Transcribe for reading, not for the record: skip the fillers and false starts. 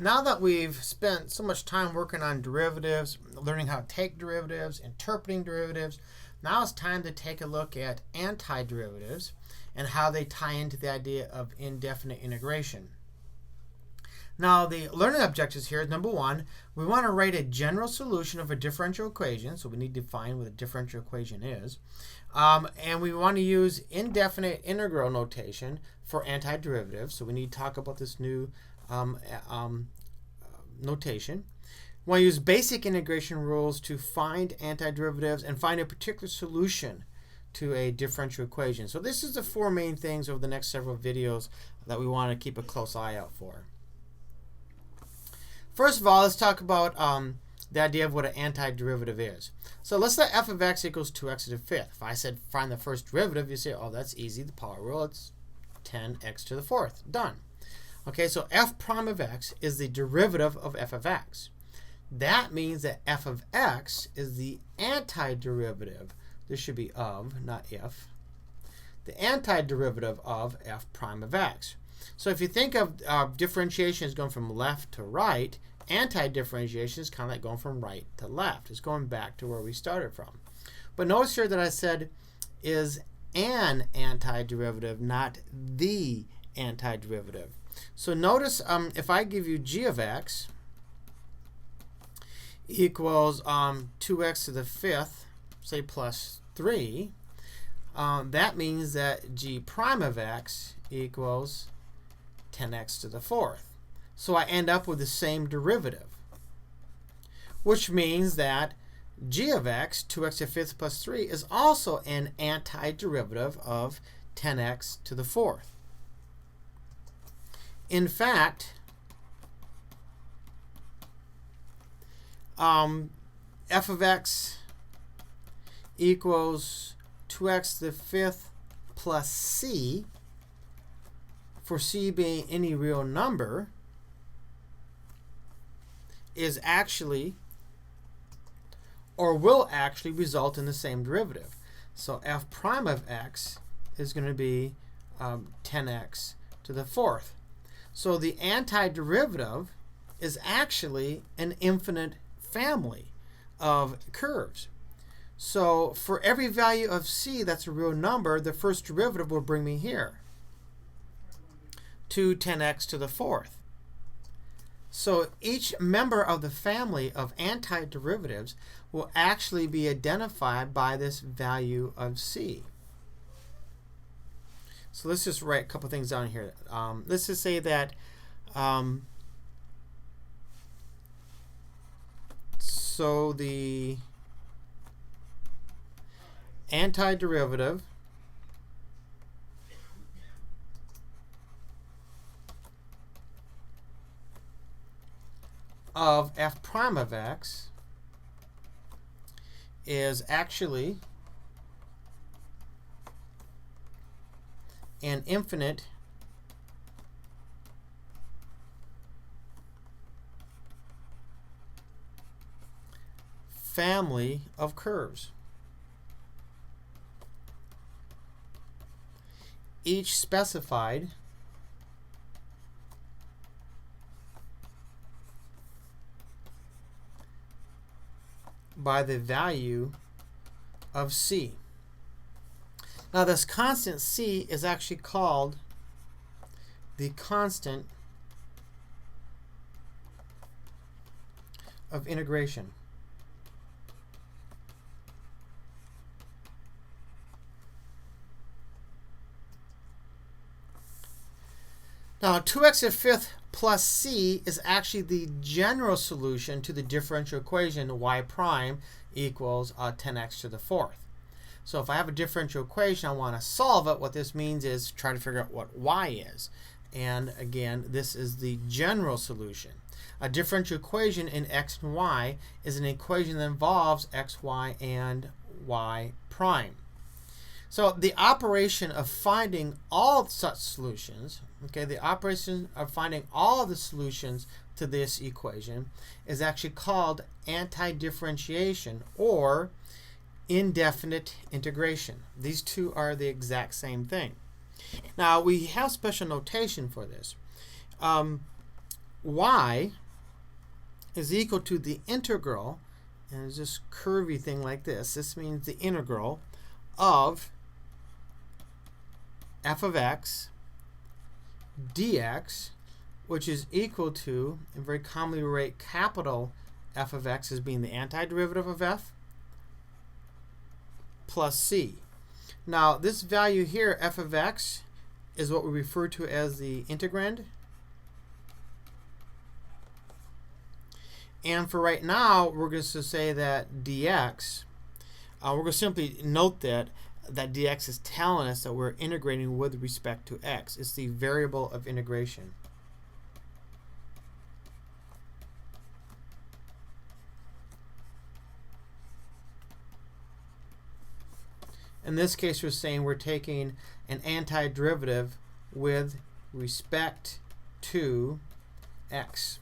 Now that we've spent so much time working on derivatives, learning how to take derivatives, interpreting derivatives, now it's time to take a look at antiderivatives and how they tie into the idea of indefinite integration. Now, the learning objectives here is number one, we want to write a general solution of a differential equation, so we need to define what a differential equation is. And we want to use indefinite integral notation for antiderivatives, so we need to talk about this new notation. We want to use basic integration rules to find antiderivatives and find a particular solution to a differential equation. So this is the four main things over the next several videos that we want to keep a close eye out for. First of all, let's talk about the idea of what an antiderivative is. So let's let f of x equals 2x to the fifth. If I said find the first derivative, you say, oh, that's easy, the power rule, it's 10x to the fourth. Done. Okay, so f prime of x is the derivative of f of x. That means that f of x is the antiderivative. This should be of, not if. The antiderivative of f prime of x. So if you think of differentiation as going from left to right, anti-differentiation is kind of like going from right to left. It's going back to where we started from. But notice here that I said is an antiderivative, not the antiderivative. So notice if I give you g of x equals 2x to the fifth, say plus 3, that means that g prime of x equals 10x to the fourth. So I end up with the same derivative, which means that g of x, 2x to the fifth plus 3, is also an antiderivative of 10x to the fourth. In fact, f of x equals 2x to the fifth plus c, for c being any real number, is actually or will actually result in the same derivative. So f prime of x is going to be 10x to the fourth. So the antiderivative is actually an infinite family of curves. So for every value of c that's a real number, the first derivative will bring me here to 10x to the fourth. So each member of the family of antiderivatives will actually be identified by this value of c. So let's just write a couple things down here. Let's just say that so the antiderivative of f prime of x is actually an infinite family of curves, each specified by the value of c. Now this constant c is actually called the constant of integration. Now 2x to the fifth plus c is actually the general solution to the differential equation y prime equals 10x to the fourth. So if I have a differential equation, I want to solve it. What this means is try to figure out what y is. And again, this is the general solution. A differential equation in x and y is an equation that involves x, y, and y prime. So the operation of finding all such solutions, okay, the operation of finding all of the solutions to this equation is actually called antidifferentiation or indefinite integration. These two are the exact same thing. Now we have special notation for this. y is equal to the integral, and it's this curvy thing like this. This means the integral of f of x dx, which is equal to, and very commonly we write capital f of x as being the antiderivative of f, plus c. Now this value here, f of x, is what we refer to as the integrand. And for right now, we're going to say that dx, we're going to simply note that dx is telling us that we're integrating with respect to x. It's the variable of integration. In this case, we're saying we're taking an antiderivative with respect to x.